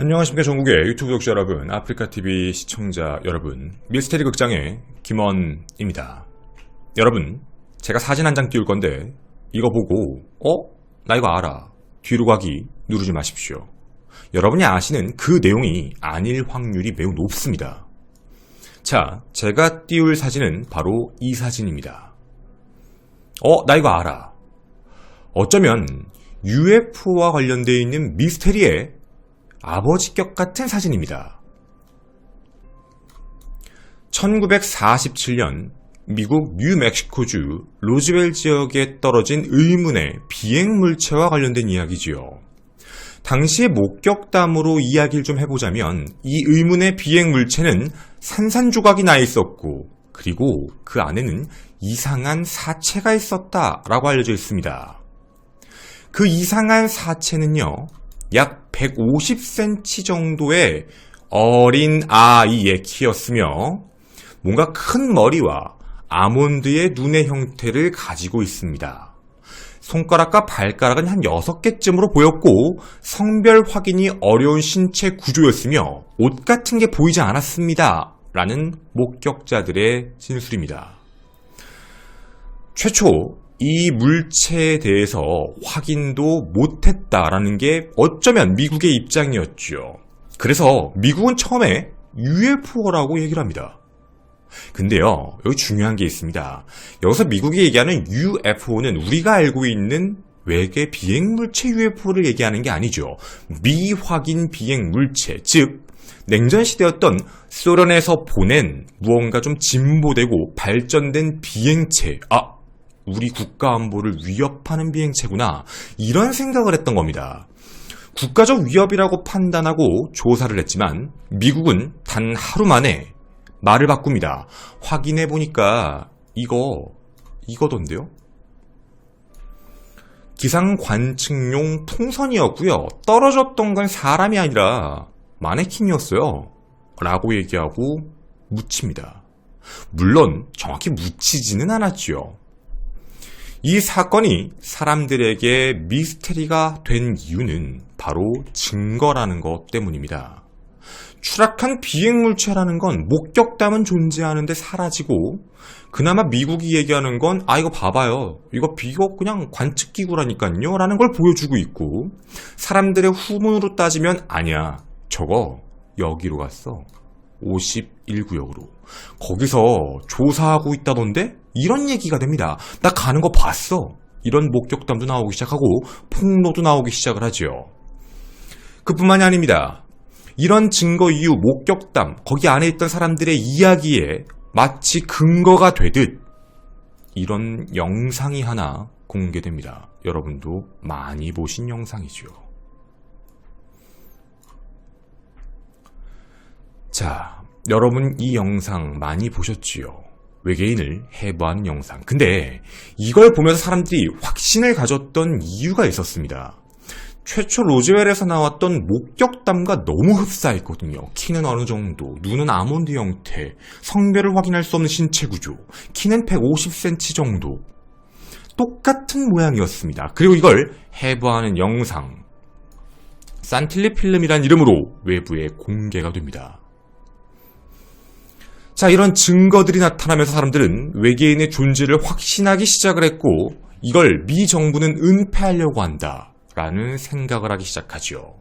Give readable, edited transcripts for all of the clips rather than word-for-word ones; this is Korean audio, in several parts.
안녕하십니까 전국의 유튜브 독자 여러분, 아프리카TV 시청자 여러분, 미스테리 극장의 김원입니다. 여러분, 제가 사진 한 장 띄울 건데 이거 보고 나 이거 알아, 뒤로 가기 누르지 마십시오. 여러분이 아시는 그 내용이 아닐 확률이 매우 높습니다. 자, 제가 띄울 사진은 바로 이 사진입니다. 나 이거 알아. 어쩌면 UFO와 관련되어 있는 미스테리의 아버지격 같은 사진입니다. 1947년 미국 뉴멕시코주 로즈웰 지역에 떨어진 의문의 비행물체와 관련된 이야기지요. 당시의 목격담으로 이야기를 좀 해보자면 이 의문의 비행물체는 산산조각이 나 있었고, 그리고 그 안에는 이상한 사체가 있었다라고 알려져 있습니다. 그 이상한 사체는요, 약 150cm 정도의 어린 아이의 키였으며 뭔가 큰 머리와 아몬드의 눈의 형태를 가지고 있습니다. 손가락과 발가락은 한 6개쯤으로 보였고 성별 확인이 어려운 신체 구조였으며 옷 같은 게 보이지 않았습니다. 라는 목격자들의 진술입니다. 최초 이 물체에 대해서 확인도 못했다라는 게 어쩌면 미국의 입장이었죠. 그래서 미국은 처음에 UFO라고 얘기를 합니다. 근데요, 여기 중요한 게 있습니다. 여기서 미국이 얘기하는 UFO는 우리가 알고 있는 외계 비행물체 UFO를 얘기하는 게 아니죠. 미확인 비행물체, 즉 냉전시대였던 소련에서 보낸 무언가 좀 진보되고 발전된 비행체, 우리 국가 안보를 위협하는 비행체구나, 이런 생각을 했던 겁니다. 국가적 위협이라고 판단하고 조사를 했지만 미국은 단 하루 만에 말을 바꿉니다. 확인해보니까 이거던데요? 기상 관측용 풍선이었고요. 떨어졌던 건 사람이 아니라 마네킹이었어요. 라고 얘기하고 묻힙니다. 물론 정확히 묻히지는 않았죠. 이 사건이 사람들에게 미스테리가 된 이유는 바로 증거라는 것 때문입니다. 추락한 비행물체라는 건 목격담은 존재하는데 사라지고, 그나마 미국이 얘기하는 건 이거 봐봐요, 이거 그냥 관측기구라니까요 라는 걸 보여주고 있고, 사람들의 후문으로 따지면 아니야, 저거 여기로 갔어, 51구역으로 거기서 조사하고 있다던데? 이런 얘기가 됩니다. 나 가는 거 봤어, 이런 목격담도 나오기 시작하고 폭로도 나오기 시작을 하죠. 그뿐만이 아닙니다. 이런 증거 이후 목격담, 거기 안에 있던 사람들의 이야기에 마치 근거가 되듯 이런 영상이 하나 공개됩니다. 여러분도 많이 보신 영상이죠. 자, 여러분 이 영상 많이 보셨지요? 외계인을 해부하는 영상. 근데 이걸 보면서 사람들이 확신을 가졌던 이유가 있었습니다. 최초 로즈웰에서 나왔던 목격담과 너무 흡사했거든요. 키는 어느 정도, 눈은 아몬드 형태, 성별을 확인할 수 없는 신체 구조, 키는 150cm 정도. 똑같은 모양이었습니다. 그리고 이걸 해부하는 영상, 산틸리 필름이란 이름으로 외부에 공개가 됩니다. 자, 이런 증거들이 나타나면서 사람들은 외계인의 존재를 확신하기 시작을 했고, 이걸 미 정부는 은폐하려고 한다 라는 생각을 하기 시작하죠.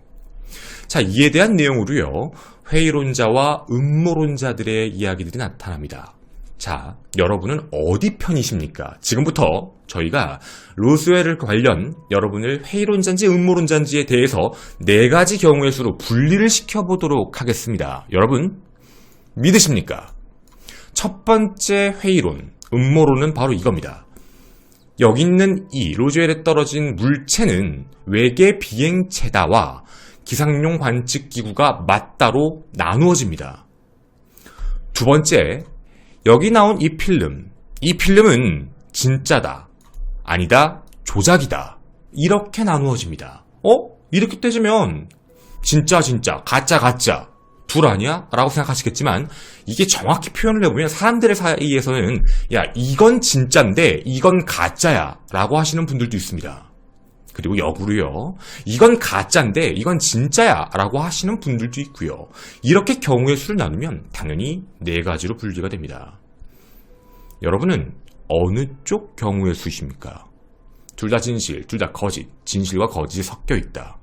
자, 이에 대한 내용으로요, 회의론자와 음모론자들의 이야기들이 나타납니다. 자, 여러분은 어디 편이십니까? 지금부터 저희가 로스웰을 관련 여러분을 회의론자인지 음모론자인지에 대해서 4가지 경우의 수로 분리를 시켜보도록 하겠습니다. 여러분 믿으십니까? 첫 번째 회의론, 음모론은 바로 이겁니다. 여기 있는 이 로즈웰에 떨어진 물체는 외계 비행체다와 기상용 관측기구가 맞다로 나누어집니다. 두 번째, 여기 나온 이 필름은 진짜다, 아니다, 조작이다, 이렇게 나누어집니다. 이렇게 따지면 진짜, 가짜 둘 아니야? 라고 생각하시겠지만, 이게 정확히 표현을 해보면 사람들의 사이에서는 야, 이건 진짜인데 이건 가짜야 라고 하시는 분들도 있습니다. 그리고 역으로요, 이건 가짜인데 이건 진짜야 라고 하시는 분들도 있고요. 이렇게 경우의 수를 나누면 당연히 4가지로 분류가 됩니다. 여러분은 어느 쪽 경우의 수이십니까? 둘 다 진실, 둘 다 거짓, 진실과 거짓이 섞여 있다.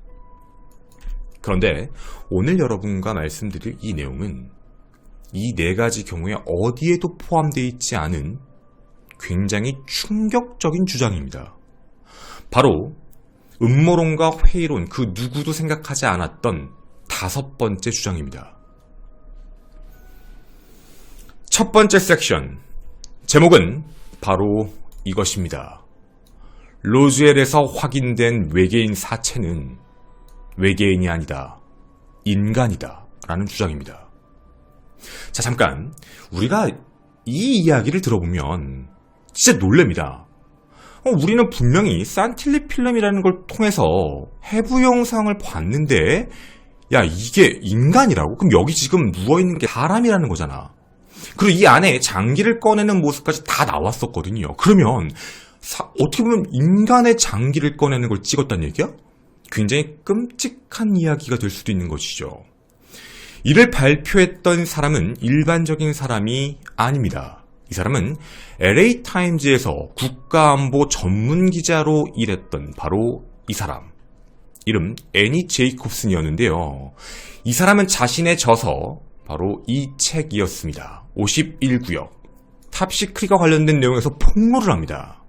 그런데 오늘 여러분과 말씀드릴 이 내용은 이 4가지 경우에 어디에도 포함되어 있지 않은 굉장히 충격적인 주장입니다. 바로 음모론과 회의론, 그 누구도 생각하지 않았던 5번째 주장입니다. 첫 번째 섹션, 제목은 바로 이것입니다. 로즈웰에서 확인된 외계인 사체는 외계인이 아니다, 인간이다 라는 주장입니다. 자, 잠깐 우리가 이 이야기를 들어보면 진짜 놀랍니다. 우리는 분명히 산틸리 필름이라는 걸 통해서 해부 영상을 봤는데, 야, 이게 인간이라고? 그럼 여기 지금 누워있는 게 사람이라는 거잖아. 그리고 이 안에 장기를 꺼내는 모습까지 다 나왔었거든요. 그러면 어떻게 보면 인간의 장기를 꺼내는 걸 찍었다는 얘기야? 굉장히 끔찍한 이야기가 될 수도 있는 것이죠. 이를 발표했던 사람은 일반적인 사람이 아닙니다. 이 사람은 LA 타임즈에서 국가안보 전문 기자로 일했던 바로 이 사람. 이름 애니 제이콥슨이었는데요. 이 사람은 자신의 저서, 바로 이 책이었습니다. 51구역. 탑시크릿과 관련된 내용에서 폭로를 합니다.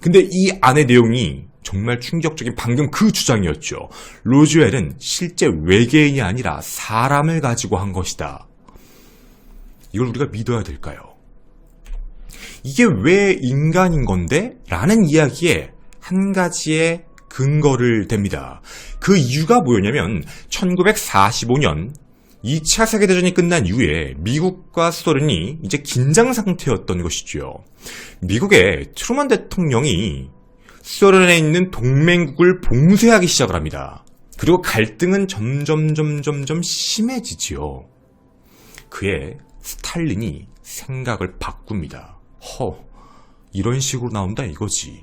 근데 이 안의 내용이 정말 충격적인 방금 그 주장이었죠. 로즈웰은 실제 외계인이 아니라 사람을 가지고 한 것이다. 이걸 우리가 믿어야 될까요? 이게 왜 인간인 건데? 라는 이야기에 한 가지의 근거를 댑니다. 그 이유가 뭐였냐면 1945년 2차 세계대전이 끝난 이후에 미국과 소련이 이제 긴장 상태였던 것이죠. 미국의 트루먼 대통령이 소련에 있는 동맹국을 봉쇄하기 시작을 합니다. 그리고 갈등은 점점 심해지지요. 그의 스탈린이 생각을 바꿉니다. 이런 식으로 나온다 이거지.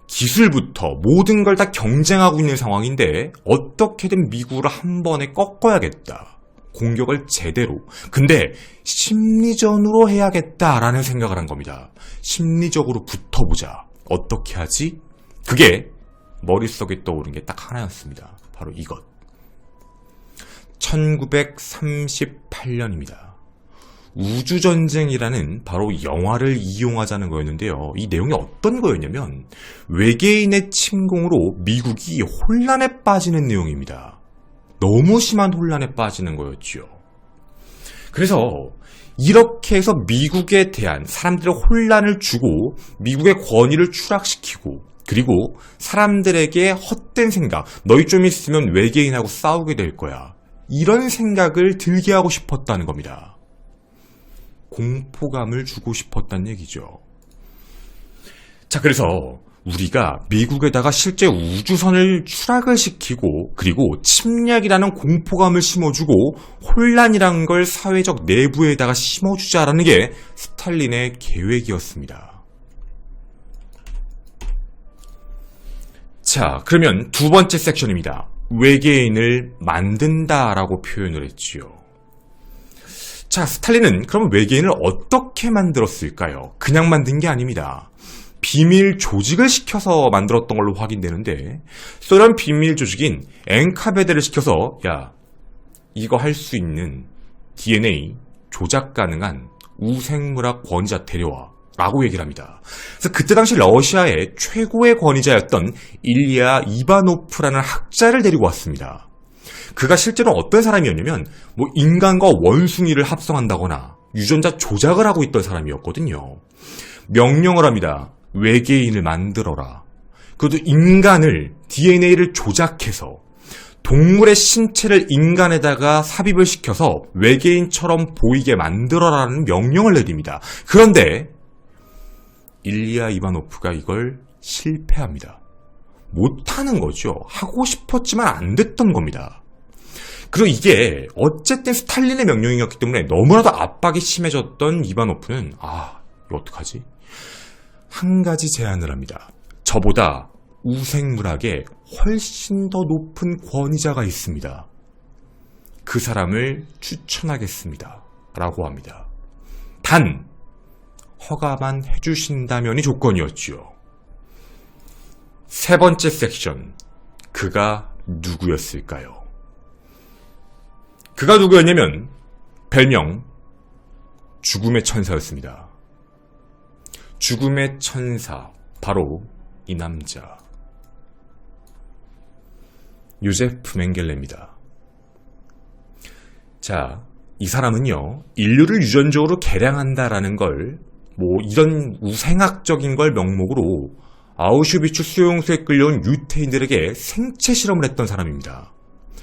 기술부터 모든 걸 다 경쟁하고 있는 상황인데 어떻게든 미국을 한 번에 꺾어야겠다. 공격을 제대로. 근데 심리전으로 해야겠다라는 생각을 한 겁니다. 심리적으로 붙어보자. 어떻게 하지? 그게 머릿속에 떠오른 게 딱 하나였습니다. 바로 이것. 1938년입니다. 우주전쟁이라는 바로 영화를 이용하자는 거였는데요. 이 내용이 어떤 거였냐면 외계인의 침공으로 미국이 혼란에 빠지는 내용입니다. 너무 심한 혼란에 빠지는 거였죠. 그래서 이렇게 해서 미국에 대한 사람들의 혼란을 주고 미국의 권위를 추락시키고, 그리고 사람들에게 헛된 생각, 너희 좀 있으면 외계인하고 싸우게 될 거야, 이런 생각을 들게 하고 싶었다는 겁니다. 공포감을 주고 싶었다는 얘기죠. 자, 그래서 우리가 미국에다가 실제 우주선을 추락을 시키고, 그리고 침략이라는 공포감을 심어주고 혼란이란 걸 사회적 내부에다가 심어주자라는 게 스탈린의 계획이었습니다. 자, 그러면 두 번째 섹션입니다. 외계인을 만든다라고 표현을 했지요. 자, 스탈린은 그럼 외계인을 어떻게 만들었을까요? 그냥 만든 게 아닙니다. 비밀 조직을 시켜서 만들었던 걸로 확인되는데, 소련 비밀 조직인 엔카베드를 시켜서 야, 이거 할 수 있는 DNA 조작 가능한 우생물학 권위자 데려와 라고 얘기를 합니다. 그래서 그때 당시 러시아의 최고의 권위자였던 일리아 이바노프라는 학자를 데리고 왔습니다. 그가 실제로 어떤 사람이었냐면 인간과 원숭이를 합성한다거나 유전자 조작을 하고 있던 사람이었거든요. 명령을 합니다. 외계인을 만들어라. 그것도 인간을, DNA를 조작해서 동물의 신체를 인간에다가 삽입을 시켜서 외계인처럼 보이게 만들어라는 명령을 내립니다. 그런데 일리아 이바노프가 이걸 실패합니다. 못하는 거죠. 하고 싶었지만 안 됐던 겁니다. 그리고 이게 어쨌든 스탈린의 명령이었기 때문에 너무나도 압박이 심해졌던 이바노프는 이거 어떡하지? 한 가지 제안을 합니다. 저보다 우생물학에 훨씬 더 높은 권위자가 있습니다. 그 사람을 추천하겠습니다. 라고 합니다. 단, 허가만 해주신다면이 조건이었지요. 세 번째 섹션, 그가 누구였을까요? 그가 누구였냐면 별명 죽음의 천사였습니다. 죽음의 천사, 바로 이 남자 요제프 맹겔레입니다. 자, 이 사람은요, 인류를 유전적으로 개량한다라는 걸 이런 우생학적인 걸 명목으로 아우슈비츠 수용소에 끌려온 유태인들에게 생체 실험을 했던 사람입니다.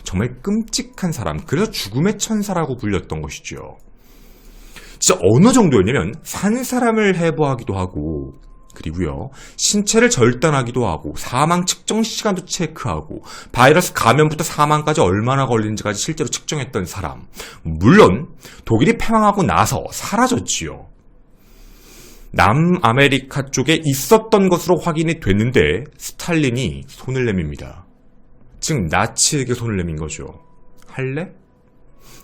정말 끔찍한 사람, 그래서 죽음의 천사라고 불렸던 것이죠. 진짜 어느 정도였냐면 산 사람을 해부하기도 하고, 그리고요 신체를 절단하기도 하고, 사망 측정 시간도 체크하고, 바이러스 감염부터 사망까지 얼마나 걸리는지까지 실제로 측정했던 사람. 물론 독일이 패망하고 나서 사라졌지요. 남아메리카 쪽에 있었던 것으로 확인이 됐는데 스탈린이 손을 내밉니다. 즉 나치에게 손을 내민 거죠. 할래?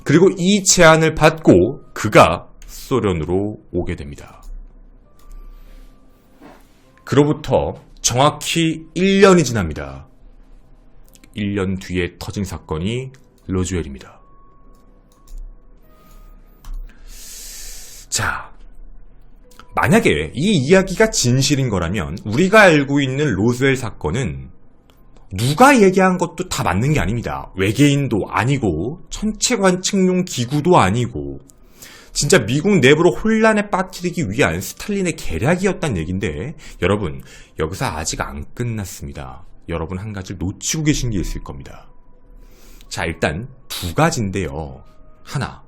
그리고 이 제안을 받고 그가 소련으로 오게 됩니다. 그로부터 정확히 1년이 지납니다. 1년 뒤에 터진 사건이 로즈웰입니다. 자, 만약에 이 이야기가 진실인 거라면 우리가 알고 있는 로즈웰 사건은 누가 얘기한 것도 다 맞는 게 아닙니다. 외계인도 아니고 천체 관측용 기구도 아니고 진짜 미국 내부로 혼란에 빠뜨리기 위한 스탈린의 계략이었다는 얘기인데, 여러분 여기서 아직 안 끝났습니다. 여러분 한 가지를 놓치고 계신 게 있을 겁니다. 자, 일단 두 가지인데요. 하나,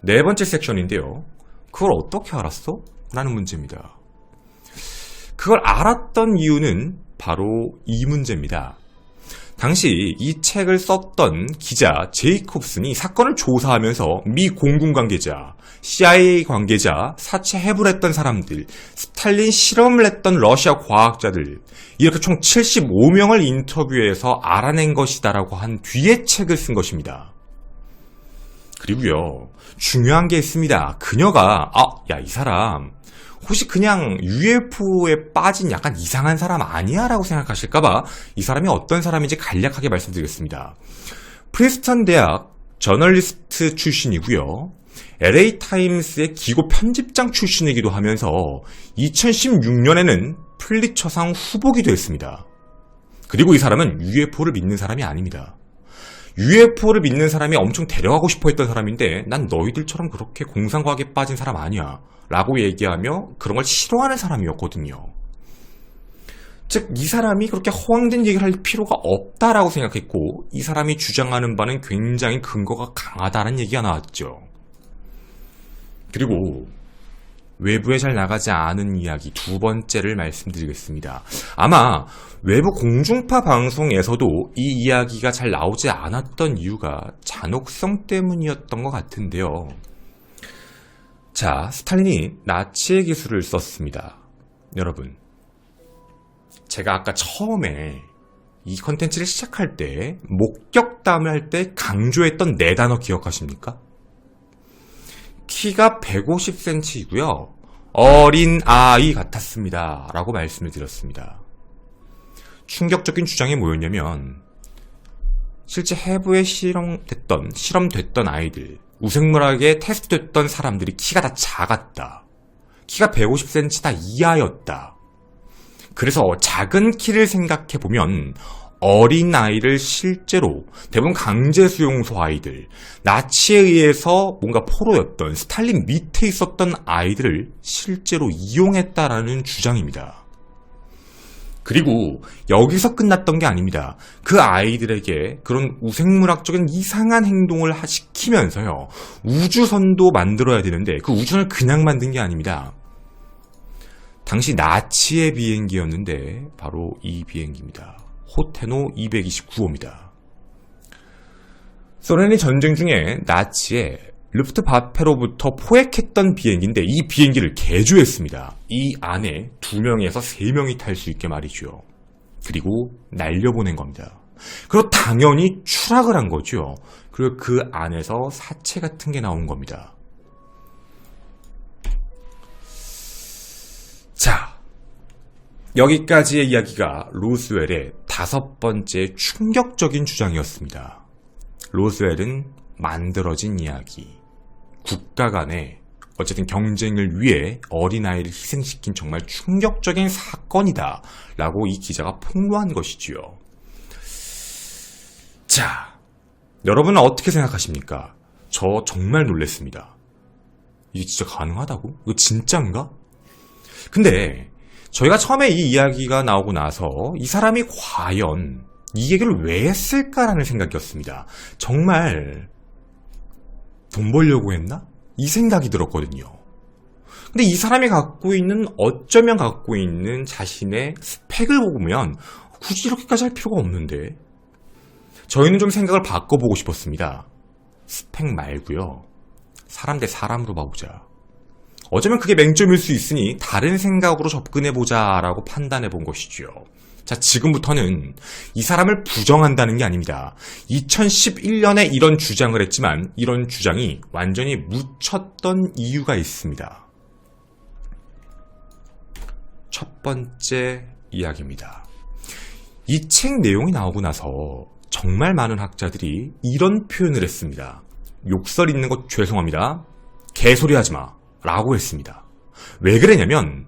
네 번째 섹션인데요. 그걸 어떻게 알았어? 라는 문제입니다. 그걸 알았던 이유는 바로 이 문제입니다. 당시 이 책을 썼던 기자 제이콥슨이 사건을 조사하면서 미 공군 관계자, CIA 관계자, 사체 해부를 했던 사람들, 스탈린 실험을 했던 러시아 과학자들, 이렇게 총 75명을 인터뷰해서 알아낸 것이다라고 한 뒤에 책을 쓴 것입니다. 그리고요, 중요한 게 있습니다. 그녀가 이 사람 혹시 그냥 UFO에 빠진 약간 이상한 사람 아니야? 라고 생각하실까봐 이 사람이 어떤 사람인지 간략하게 말씀드리겠습니다. 프리스턴 대학 저널리스트 출신이고요. LA타임스의 기고 편집장 출신이기도 하면서 2016년에는 플리처상 후보기도 했습니다. 그리고 이 사람은 UFO를 믿는 사람이 아닙니다. UFO를 믿는 사람이 엄청 데려가고 싶어 했던 사람인데, 난 너희들처럼 그렇게 공상과학에 빠진 사람 아니야 라고 얘기하며 그런 걸 싫어하는 사람이었거든요. 즉 이 사람이 그렇게 허황된 얘기를 할 필요가 없다라고 생각했고, 이 사람이 주장하는 바는 굉장히 근거가 강하다는 얘기가 나왔죠. 그리고 외부에 잘 나가지 않은 이야기 두 번째를 말씀드리겠습니다. 아마 외부 공중파 방송에서도 이 이야기가 잘 나오지 않았던 이유가 잔혹성 때문이었던 것 같은데요. 자, 스탈린이 나치의 기술을 썼습니다. 여러분, 제가 아까 처음에 이 컨텐츠를 시작할 때 목격담을 할 때 강조했던 네 단어 기억하십니까? 키가 150cm이고요. 어린 아이 같았습니다. 라고 말씀을 드렸습니다. 충격적인 주장이 뭐였냐면, 실제 해부에 실험됐던 아이들, 우생물학에 테스트됐던 사람들이 키가 다 작았다. 키가 150cm 다 이하였다. 그래서 작은 키를 생각해보면 어린 아이를 실제로 대부분 강제 수용소 아이들, 나치에 의해서 뭔가 포로였던 스탈린 밑에 있었던 아이들을 실제로 이용했다라는 주장입니다. 그리고 여기서 끝났던 게 아닙니다. 그 아이들에게 그런 우생물학적인 이상한 행동을 시키면서요, 우주선도 만들어야 되는데 그 우주선을 그냥 만든 게 아닙니다. 당시 나치의 비행기였는데 바로 이 비행기입니다. 호테노 229호입니다. 소련이 전쟁 중에 나치의 루프트바페로부터 포획했던 비행기인데 이 비행기를 개조했습니다. 이 안에 2명에서 3명이 탈 수 있게 말이죠. 그리고 날려보낸 겁니다. 그리고 당연히 추락을 한 거죠. 그리고 그 안에서 사체 같은 게 나온 겁니다. 자, 여기까지의 이야기가 로스웰의 5번째 충격적인 주장이었습니다. 로스웰은 만들어진 이야기, 국가 간의 어쨌든 경쟁을 위해 어린아이를 희생시킨 정말 충격적인 사건이다 라고 이 기자가 폭로한 것이지요. 자, 여러분은 어떻게 생각하십니까? 저 정말 놀랐습니다. 이게 진짜 가능하다고? 이거 진짜인가? 근데 저희가 처음에 이 이야기가 나오고 나서 이 사람이 과연 이 얘기를 왜 했을까라는 생각이었습니다. 정말 돈 벌려고 했나? 이 생각이 들었거든요. 근데 이 사람이 어쩌면 갖고 있는 자신의 스펙을 보면 굳이 이렇게까지 할 필요가 없는데, 저희는 좀 생각을 바꿔보고 싶었습니다. 스펙 말고요, 사람 대 사람으로 봐보자. 어쩌면 그게 맹점일 수 있으니 다른 생각으로 접근해보자 라고 판단해본 것이죠. 자, 지금부터는 이 사람을 부정한다는 게 아닙니다. 2011년에 이런 주장을 했지만 이런 주장이 완전히 묻혔던 이유가 있습니다. 첫 번째 이야기입니다. 이 책 내용이 나오고 나서 정말 많은 학자들이 이런 표현을 했습니다. 욕설 있는 거 죄송합니다. 개소리 하지 마 라고 했습니다. 왜 그러냐면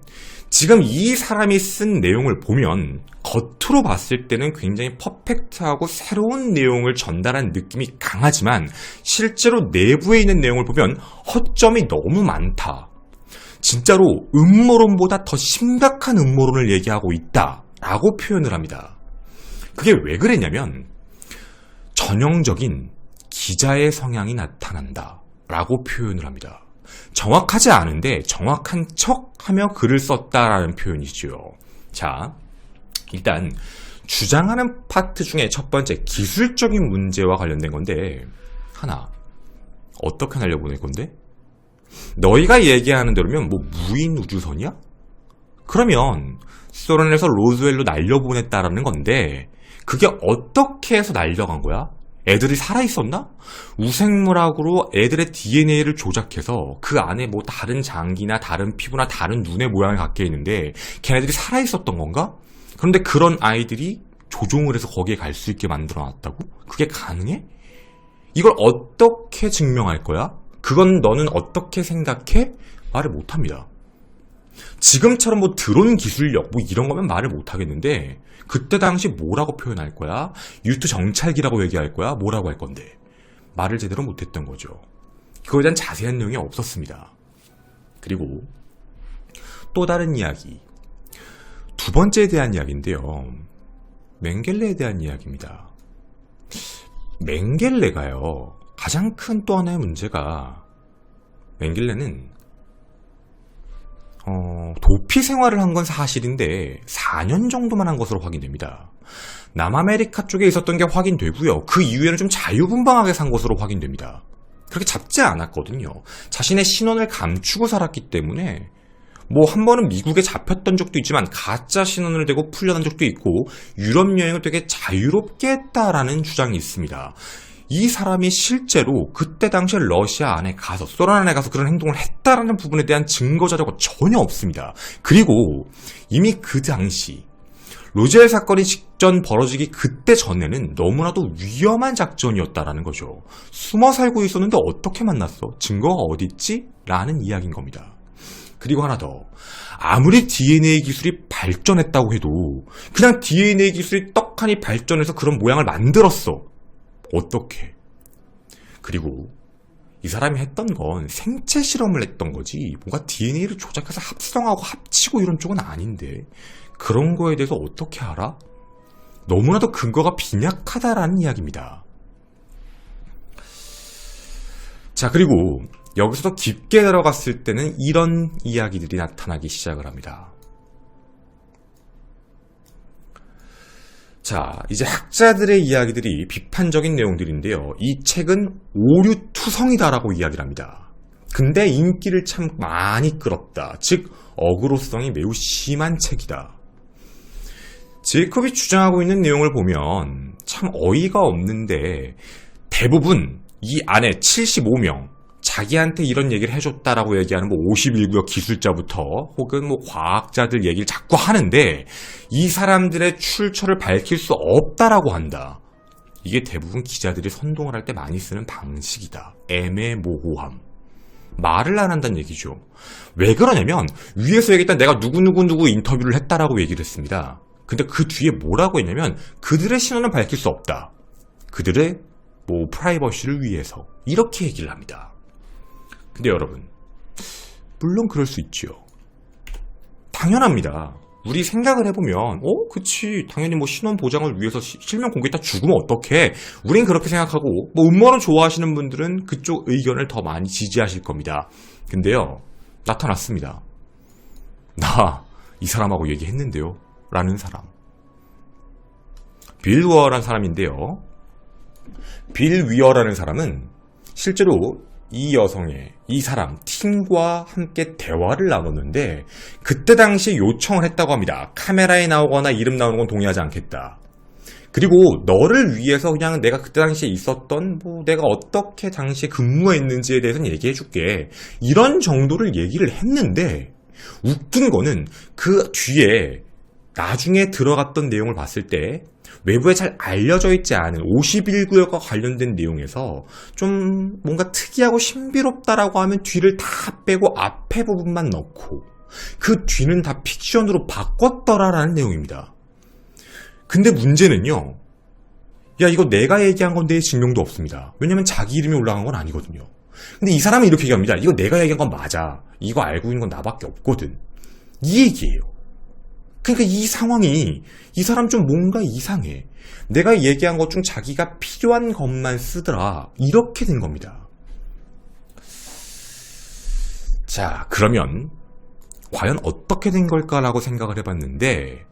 지금 이 사람이 쓴 내용을 보면 겉으로 봤을 때는 굉장히 퍼펙트하고 새로운 내용을 전달한 느낌이 강하지만 실제로 내부에 있는 내용을 보면 허점이 너무 많다. 진짜로 음모론보다 더 심각한 음모론을 얘기하고 있다라고 표현을 합니다. 그게 왜 그랬냐면 전형적인 기자의 성향이 나타난다라고 표현을 합니다. 정확하지 않은데 정확한 척하며 글을 썼다라는 표현이지요. 자, 일단 주장하는 파트 중에 첫 번째 기술적인 문제와 관련된 건데, 하나, 어떻게 날려보낼 건데? 너희가 얘기하는 대로면 뭐 무인 우주선이야? 그러면 소련에서 로즈웰로 날려보냈다라는 건데 그게 어떻게 해서 날려간 거야? 애들이 살아있었나? 우생물학으로 애들의 DNA를 조작해서 그 안에 뭐 다른 장기나 다른 피부나 다른 눈의 모양을 갖게 있는데 걔네들이 살아있었던 건가? 그런데 그런 아이들이 조종을 해서 거기에 갈 수 있게 만들어놨다고? 그게 가능해? 이걸 어떻게 증명할 거야? 그건 너는 어떻게 생각해? 말을 못합니다. 지금처럼 뭐 드론 기술력 뭐 이런 거면 말을 못하겠는데 그때 당시 뭐라고 표현할 거야? 유투 정찰기라고 얘기할 거야? 뭐라고 할 건데? 말을 제대로 못했던 거죠. 그거에 대한 자세한 내용이 없었습니다. 그리고 또 다른 이야기, 두 번째에 대한 이야기인데요. 맹겔레에 대한 이야기입니다. 맹겔레가요, 가장 큰 또 하나의 문제가 맹겔레는 도피 생활을 한 건 사실인데 4년 정도만 한 것으로 확인됩니다. 남아메리카 쪽에 있었던 게 확인되고요. 그 이후에는 좀 자유분방하게 산 것으로 확인됩니다. 그렇게 잡지 않았거든요. 자신의 신원을 감추고 살았기 때문에 뭐 한 번은 미국에 잡혔던 적도 있지만 가짜 신원을 대고 풀려난 적도 있고 유럽 여행을 되게 자유롭게 했다라는 주장이 있습니다. 이 사람이 실제로 그때 당시에 러시아 안에 가서 소련 안에 가서 그런 행동을 했다라는 부분에 대한 증거 자료가 전혀 없습니다. 그리고 이미 그 당시 로즈웰 사건이 직전 벌어지기 그때 전에는 너무나도 위험한 작전이었다라는 거죠. 숨어 살고 있었는데 어떻게 만났어? 증거가 어디 있지? 라는 이야기인 겁니다. 그리고 하나 더, 아무리 DNA 기술이 발전했다고 해도 그냥 DNA 기술이 떡하니 발전해서 그런 모양을 만들었어. 어떻게? 그리고 이 사람이 했던 건 생체 실험을 했던 거지 뭔가 DNA를 조작해서 합성하고 합치고 이런 쪽은 아닌데 그런 거에 대해서 어떻게 알아? 너무나도 근거가 빈약하다라는 이야기입니다. 자, 그리고 여기서 더 깊게 들어갔을 때는 이런 이야기들이 나타나기 시작을 합니다. 자, 이제 학자들의 이야기들이 비판적인 내용들인데요. 이 책은 오류투성이다라고 이야기를 합니다. 근데 인기를 참 많이 끌었다. 즉, 어그로성이 매우 심한 책이다. 제이콥이 주장하고 있는 내용을 보면 참 어이가 없는데 대부분 이 안에 75명 자기한테 이런 얘기를 해줬다라고 얘기하는 51구역 기술자부터 혹은 과학자들 얘기를 자꾸 하는데 이 사람들의 출처를 밝힐 수 없다라고 한다. 이게 대부분 기자들이 선동을 할 때 많이 쓰는 방식이다. 애매모호함. 말을 안 한다는 얘기죠. 왜 그러냐면 위에서 얘기했던 내가 누구 인터뷰를 했다라고 얘기를 했습니다. 근데 그 뒤에 뭐라고 했냐면 그들의 신원을 밝힐 수 없다. 그들의 프라이버시를 위해서 이렇게 얘기를 합니다. 근데 여러분, 물론 그럴 수 있죠. 당연합니다. 우리 생각을 해보면 그치, 당연히 신원 보장을 위해서 실명 공개했다 죽으면 어떡해. 우린 그렇게 생각하고 음모론 좋아하시는 분들은 그쪽 의견을 더 많이 지지하실 겁니다. 근데요, 나타났습니다. 나 이 사람하고 얘기했는데요 라는 사람, 빌 위어라는 사람인데요. 빌 위어라는 사람은 실제로 이 여성의, 이 사람, 팀과 함께 대화를 나눴는데 그때 당시에 요청을 했다고 합니다. 카메라에 나오거나 이름 나오는 건 동의하지 않겠다. 그리고 너를 위해서 그냥 내가 그때 당시에 있었던 내가 어떻게 당시에 근무했는지에 대해서는 얘기해 줄게. 이런 정도를 얘기를 했는데 웃긴 거는 그 뒤에 나중에 들어갔던 내용을 봤을 때 외부에 잘 알려져 있지 않은 51구역과 관련된 내용에서 좀 뭔가 특이하고 신비롭다라고 하면 뒤를 다 빼고 앞에 부분만 넣고 그 뒤는 다 픽션으로 바꿨더라라는 내용입니다. 근데 문제는요, 야 이거 내가 얘기한 건데 증명도 없습니다. 왜냐면 자기 이름이 올라간 건 아니거든요. 근데 이 사람은 이렇게 얘기합니다. 이거 내가 얘기한 건 맞아. 이거 알고 있는 건 나밖에 없거든. 이 얘기예요. 그러니까 이 상황이, 이 사람 좀 뭔가 이상해. 내가 얘기한 것 중 자기가 필요한 것만 쓰더라. 이렇게 된 겁니다. 자, 그러면 과연 어떻게 된 걸까라고 생각을 해봤는데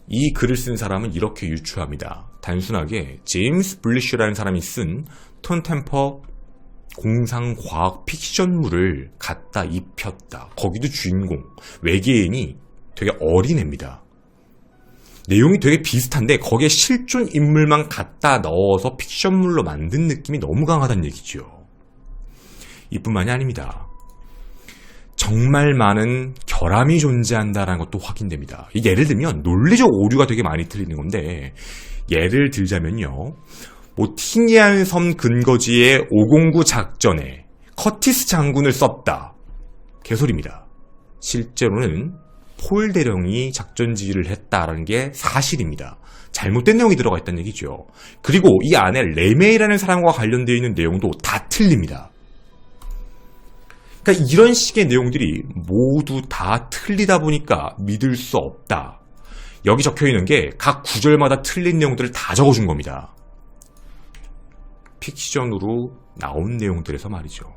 이 글을 쓴 사람은 이렇게 유추합니다. 단순하게 제임스 블리쉬라는 사람이 쓴 톤 템퍼 공상과학 픽션물을 갖다 입혔다. 거기도 주인공, 외계인이 되게 어린애입니다. 내용이 되게 비슷한데 거기에 실존 인물만 갖다 넣어서 픽션물로 만든 느낌이 너무 강하다는 얘기죠. 이뿐만이 아닙니다. 정말 많은 결함이 존재한다는 것도 확인됩니다. 예를 들면 논리적 오류가 되게 많이 틀리는 건데 예를 들자면요. 티니안 섬 근거지의 509 작전에 커티스 장군을 썼다. 개소리입니다. 실제로는 폴 대령이 작전 지휘를 했다라는 게 사실입니다. 잘못된 내용이 들어가 있다는 얘기죠. 그리고 이 안에 레메이라는 사람과 관련되어 있는 내용도 다 틀립니다. 그러니까 이런 식의 내용들이 모두 다 틀리다 보니까 믿을 수 없다. 여기 적혀 있는 게 각 구절마다 틀린 내용들을 다 적어준 겁니다. 픽션으로 나온 내용들에서 말이죠.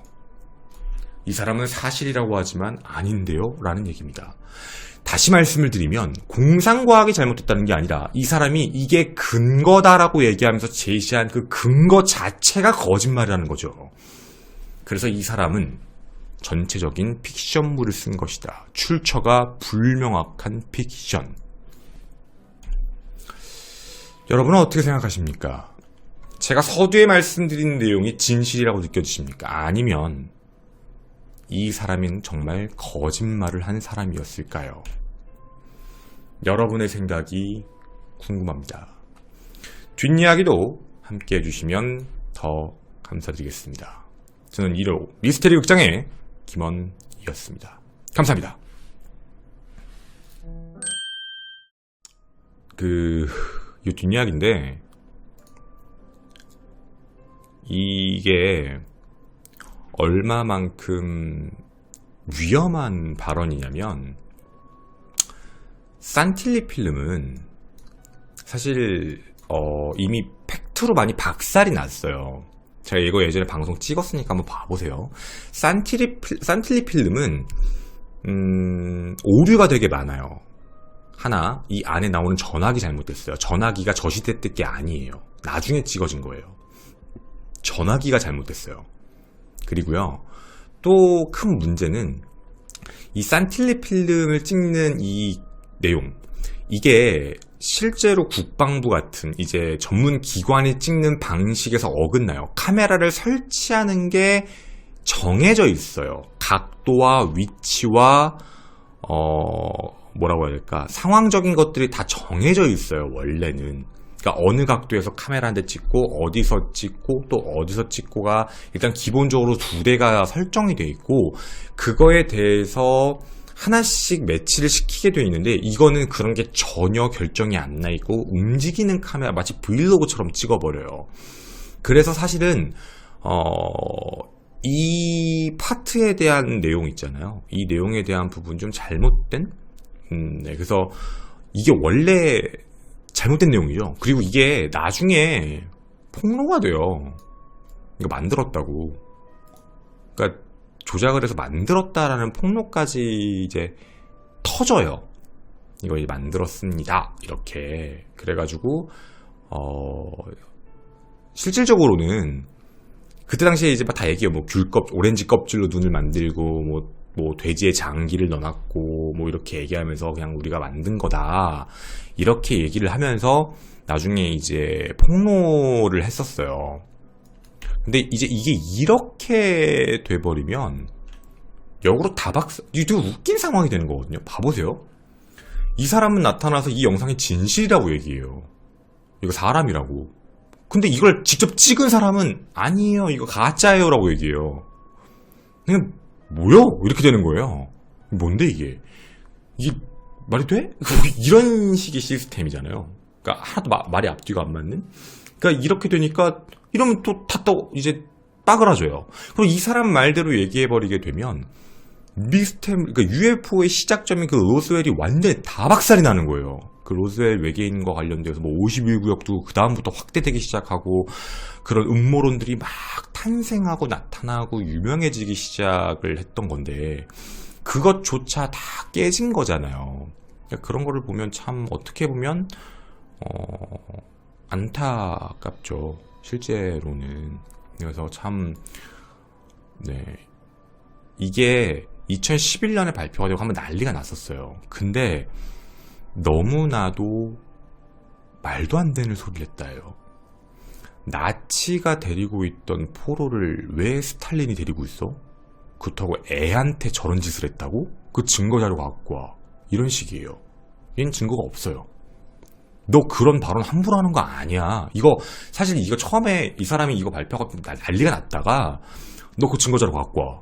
이 사람은 사실이라고 하지만 아닌데요? 라는 얘기입니다. 다시 말씀을 드리면 공상과학이 잘못됐다는 게 아니라 이 사람이 이게 근거다라고 얘기하면서 제시한 그 근거 자체가 거짓말이라는 거죠. 그래서 이 사람은 전체적인 픽션물을 쓴 것이다. 출처가 불명확한 픽션. 여러분은 어떻게 생각하십니까? 제가 서두에 말씀드린 내용이 진실이라고 느껴지십니까? 아니면 이 사람은 정말 거짓말을 한 사람이었을까요? 여러분의 생각이 궁금합니다. 뒷이야기도 함께 해주시면 더 감사드리겠습니다. 저는 1호 미스테리 극장의 김원이었습니다. 감사합니다. 이 뒷이야기인데 이게 얼마만큼 위험한 발언이냐면 산틸리 필름은 사실 이미 팩트로 많이 박살이 났어요. 제가 이거 예전에 방송 찍었으니까 한번 봐보세요. 산틸리 필름은 오류가 되게 많아요. 하나, 이 안에 나오는 전화기 잘못됐어요. 전화기가 저시됐던 게 아니에요. 나중에 찍어진 거예요. 전화기가 잘못됐어요. 그리고요, 또 큰 문제는 이 산틸리 필름을 찍는 이 내용, 이게 실제로 국방부 같은 이제 전문 기관이 찍는 방식에서 어긋나요. 카메라를 설치하는 게 정해져 있어요. 각도와 위치와 뭐라고 해야 될까? 상황적인 것들이 다 정해져 있어요, 원래는. 그러니까 어느 각도에서 카메라 한 대 찍고 어디서 찍고 또 어디서 찍고가 일단 기본적으로 2대가 설정이 돼 있고 그거에 대해서 하나씩 매치를 시키게 되어 있는데 이거는 그런 게 전혀 결정이 안 나 있고 움직이는 카메라 마치 브이로그처럼 찍어버려요. 그래서 사실은 이 파트에 대한 내용 있잖아요. 이 내용에 대한 부분 좀 잘못된 네, 그래서 이게 원래 잘못된 내용이죠. 그리고 이게 나중에 폭로가 돼요. 이거 만들었다고. 그러니까 조작을 해서 만들었다라는 폭로까지 이제 터져요. 이거 이제 만들었습니다. 이렇게. 그래가지고, 실질적으로는 그때 당시에 이제 막 다 얘기해요. 뭐 오렌지 껍질로 눈을 만들고, 뭐 돼지의 장기를 넣어놨고, 뭐 이렇게 얘기하면서 그냥 우리가 만든 거다. 이렇게 얘기를 하면서 나중에 이제 폭로를 했었어요. 근데 이제 이게 이렇게 돼버리면 역으로 이게 되게 웃긴 상황이 되는 거거든요. 봐보세요. 이 사람은 나타나서 이 영상이 진실이라고 얘기해요. 이거 사람이라고. 근데 이걸 직접 찍은 사람은 아니에요. 이거 가짜예요. 라고 얘기해요. 그냥 뭐요? 이렇게 되는 거예요. 뭔데 이게? 이게 말이 돼? 이런 식의 시스템이잖아요. 그러니까 하나도 말이 앞뒤가 안 맞는? 그러니까 이렇게 되니까 이러면 또 이제 빠그라져요. 그리고 이 사람 말대로 얘기해버리게 되면 그러니까 UFO의 시작점인 그 로스웰이 완전히 다 박살이 나는 거예요. 그 로스웰 외계인과 관련돼서 뭐 51구역도 그 다음부터 확대되기 시작하고 그런 음모론들이 막 탄생하고 나타나고 유명해지기 시작을 했던 건데 그것조차 다 깨진 거잖아요. 그러니까 그런 거를 보면 참 어떻게 보면 안타깝죠. 실제로는. 그래서 참 네, 이게 2011년에 발표가 되고 한번 난리가 났었어요. 근데 너무나도 말도 안 되는 소리를 했다요. 나치가 데리고 있던 포로를 왜 스탈린이 데리고 있어? 그렇다고 애한테 저런 짓을 했다고? 그 증거자료 갖고 와. 이런 식이에요. 얘는 증거가 없어요. 너 그런 발언 함부로 하는 거 아니야. 사실 이거 처음에 이 사람이 이거 발표하고 난리가 났다가 너 그 증거자료 갖고 와.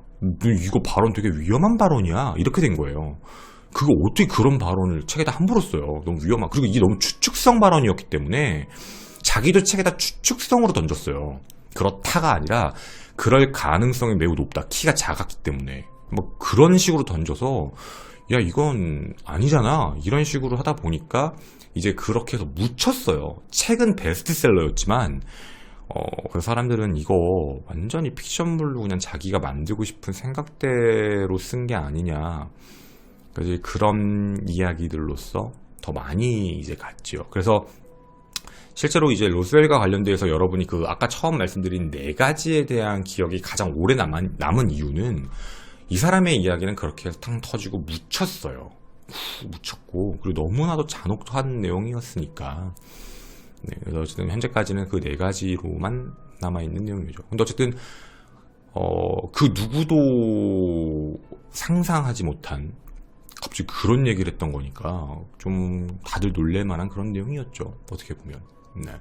이거 발언 되게 위험한 발언이야. 이렇게 된 거예요. 그거 어떻게 그런 발언을 책에다 함부로 써요. 너무 위험한. 그리고 이게 너무 추측성 발언이었기 때문에 자기도 책에다 추측성으로 던졌어요. 그렇다가 아니라 그럴 가능성이 매우 높다. 키가 작았기 때문에. 뭐 그런 식으로 던져서 야 이건 아니잖아. 이런 식으로 하다 보니까 이제 그렇게 해서 묻혔어요. 책은 베스트셀러였지만 그 사람들은 이거 완전히 픽션물로 그냥 자기가 만들고 싶은 생각대로 쓴 게 아니냐. 그래서 그런 이야기들로서 더 많이 이제 갔죠. 그래서 실제로 이제 로스웰과 관련돼서 여러분이 그 아까 처음 말씀드린 4가지에 대한 기억이 가장 오래 남은 이유는 이 사람의 이야기는 그렇게 해서 탕 터지고 묻혔어요. 묻혔고 그리고 너무나도 잔혹한 내용이었으니까. 네, 그래서 어쨌든 현재까지는 그 4가지로만 남아있는 내용이죠. 근데 어쨌든 그 누구도 상상하지 못한 갑자기 그런 얘기를 했던 거니까 좀 다들 놀랄만한 그런 내용이었죠. 어떻게 보면. 네.